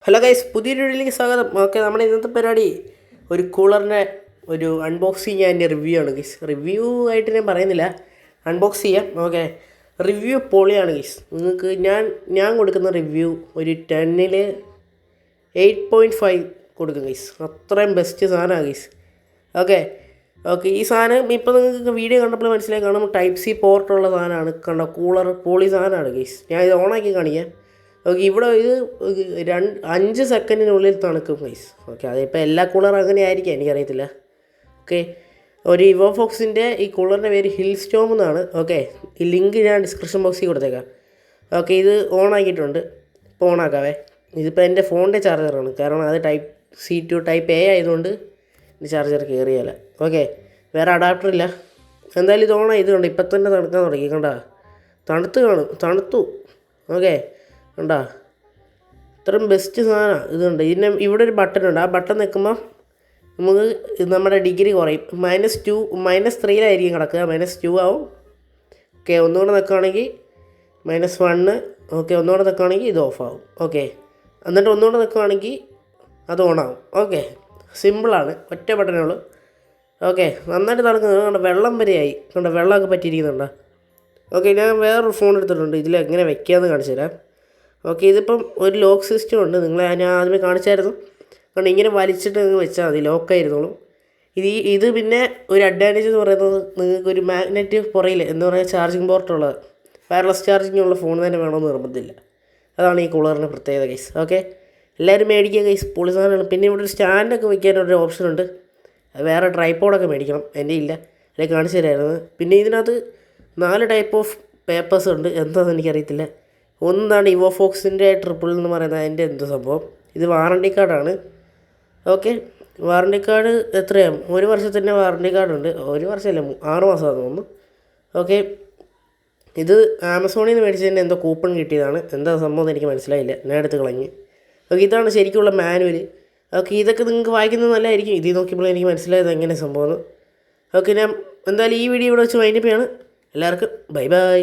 Hello guys, പുതിയൊരു വീഡിയോയിലേക്ക് സ്വാഗതം. ഓക്കെ, നമ്മുടെ ഇന്നത്തെ പരിപാടി ഒരു കൂളറിൻ്റെ ഒരു അൺബോക്സിങ് ആൻഡ് റിവ്യൂ ആണ് ഗൈസ്. റിവ്യൂ ആയിട്ട് ഞാൻ പറയുന്നില്ല, അൺബോക്സ് ചെയ്യാം. ഓക്കെ, റിവ്യൂ പൊളിയാണ് ഗൈസ്. നിങ്ങൾക്ക് ഞാൻ കൊടുക്കുന്ന റിവ്യൂ ഒരു 10ൽ 8.5 കൊടുക്കും ഗൈസ്. അത്രയും ബെസ്റ്റ് സാധനമാണ് ഗൈസ്. ഓക്കെ ഓക്കെ ഈ സാധനം ഇപ്പോൾ നിങ്ങൾക്ക് വീഡിയോ കണ്ടപ്പോൾ മനസ്സിലായി കാണും. ടൈപ്പ് സി പോർട്ടുള്ള സാധനമാണ്. കണ്ടോ, കൂളർ പൊളി സാധനമാണ് ഗൈസ്. ഞാൻ ഇത് ഓണാക്കി കാണിക്കാം. ഓക്കെ, ഇവിടെ ഇത് 5 സെക്കൻഡിനുള്ളിൽ തണുക്കും ഗൈസ്. ഓക്കെ, അതിപ്പോൾ എല്ലാ കൂളറും അങ്ങനെ ആയിരിക്കാം, എനിക്കറിയത്തില്ല. ഓക്കെ, ഒരു ഇവോഫോക്സിൻ്റെ ഈ കൂളറിൻ്റെ പേര് ഹിൽ സ്റ്റോം എന്നാണ്. ഓക്കെ, ഈ ലിങ്ക് ഞാൻ ഡിസ്ക്രിപ്ഷൻ ബോക്സിൽ കൊടുത്തേക്കാം. ഓക്കെ, ഇത് ഓണാക്കിയിട്ടുണ്ട്. ഇപ്പോൾ ഓണാക്കാവേ. ഇതിപ്പോൾ എൻ്റെ ഫോണിൻ്റെ ചാർജറാണ്, കാരണം അത് type C to type A ആയതുകൊണ്ട് ഇത് ചാർജർ കയറിയല്ല. ഓക്കെ, വേറെ അഡാപ്റ്റർ ഇല്ല. എന്തായാലും ഇത് ഓണായി. ഇത് കണ്ടോ, ഇപ്പം തന്നെ തണുക്കാൻ തുടങ്ങി. കണ്ടാ, തണുത്തു. ഓക്കെ, കണ്ടാ, ഇത്രയും ബെസ്റ്റ് സാധനമാണ്. ഇതുണ്ട്. ഇവിടെ ഒരു ബട്ടൺ ഉണ്ട്. ആ ബട്ടൺ നിൽക്കുമ്പോൾ നമുക്ക് നമ്മുടെ ഡിഗ്രി കുറയും. -3 കിടക്കുക. -2 ആവും. ഓക്കെ, ഒന്നുകൂടെ നിൽക്കുകയാണെങ്കിൽ -1. ഓക്കെ, ഒന്നുകൂടെ നിൽക്കുകയാണെങ്കിൽ ഇത് ഓഫാവും. ഓക്കെ, എന്നിട്ട് ഒന്നുകൂടെ നിൽക്കുകയാണെങ്കിൽ അത് ഓണാവും. ഓക്കെ, സിമ്പിളാണ്, ഒറ്റ ബട്ടണേ ഉള്ളൂ. ഓക്കെ, നന്നായിട്ട് തണുക്കുന്നത്. കണ്ടോ, വെള്ളം വരെയായി. കണ്ടോ, വെള്ളമൊക്കെ പറ്റിയിരിക്കുന്നുണ്ടോ. ഓക്കെ, ഞാൻ വേറൊരു ഫോൺ എടുത്തിട്ടുണ്ട്. ഇതിൽ എങ്ങനെ വെക്കാമെന്ന് കാണിച്ചു തരാം. ഓക്കെ, ഇതിപ്പം ഒരു ലോക്ക് സിസ്റ്റം ഉണ്ട്. ഞാൻ ആദ്യമേ കാണിച്ചായിരുന്നു. അതുകൊണ്ട് ഇങ്ങനെ വലിച്ചിട്ട് നിങ്ങൾ വെച്ചാൽ മതി, ലോക്കായിരുന്നോളും. ഇത് പിന്നെ ഒരു അഡ്വാൻറ്റേജ് എന്ന് പറയുന്നത്, നിങ്ങൾക്ക് ഒരു മാഗ്നറ്റ് പുറയിൽ എന്ന് പറയുക ചാർജിങ് പോർട്ടുള്ളത്, വയർലെസ് ചാർജിങ് ഉള്ള ഫോൺ തന്നെ വേണമെന്ന് നിർബന്ധമില്ല. അതാണ് ഈ കൂളറിൻ്റെ പ്രത്യേകത ഗൈസ്. ഓക്കെ, എല്ലാവരും മേടിക്കുക ഗൈസ്, പൊളി സാധനമാണ്. പിന്നെ ഇവിടെ ഒരു സ്റ്റാൻഡൊക്കെ വയ്ക്കാനൊരു ഓപ്ഷൻ ഉണ്ട്. വേറെ ട്രൈപ്പോഡൊക്കെ മേടിക്കണം, എൻ്റെ ഇല്ല, അല്ലെങ്കിൽ കാണിച്ചു തരായിരുന്നു. പിന്നെ ഇതിനകത്ത് 4 ടൈപ്പ് ഓഫ് പേപ്പേഴ്സ് ഉണ്ട്. എന്താണെന്ന് എനിക്കറിയത്തില്ല. ഒന്നാണ് ഇവോഫോക്സിൻ്റെ ട്രിപ്പിൾ എന്ന് പറയുന്നത്, അതിൻ്റെ എന്തോ സംഭവം. ഇത് വാറണ്ടി കാർഡാണ്. ഓക്കെ, വാറണ്ടി കാർഡ് എത്രയാണ്? 1 വർഷത്തിൻ്റെ വാറണ്ടി കാർഡുണ്ട്. 1 വർഷമല്ല, 6 മാസമാണെന്ന് തോന്നുന്നു. ഓക്കെ, ഇത് ആമസോണിൽ നിന്ന് മേടിച്ചതിൻ്റെ എന്തോ കൂപ്പൺ കിട്ടിയതാണ്. എന്താ സംഭവം എനിക്ക് മനസ്സിലായില്ല, ഞാൻ എടുത്ത് കളഞ്ഞ്. ഓക്കെ, ഇതാണ് ശരിക്കുള്ള മാനുവൽ. ഓക്കെ, ഇതൊക്കെ നിങ്ങൾക്ക് വായിക്കുന്നത് നല്ലതായിരിക്കും. ഇതിൽ നോക്കിയപ്പോൾ എനിക്ക് മനസ്സിലായത് എങ്ങനെ സംഭവം. ഓക്കെ, ഞാൻ എന്തായാലും ഈ വീഡിയോ ഇവിടെ വെച്ച് വൈൻഡപ്പ് ചെയ്യാണ്. എല്ലാവർക്കും ബൈ ബൈ.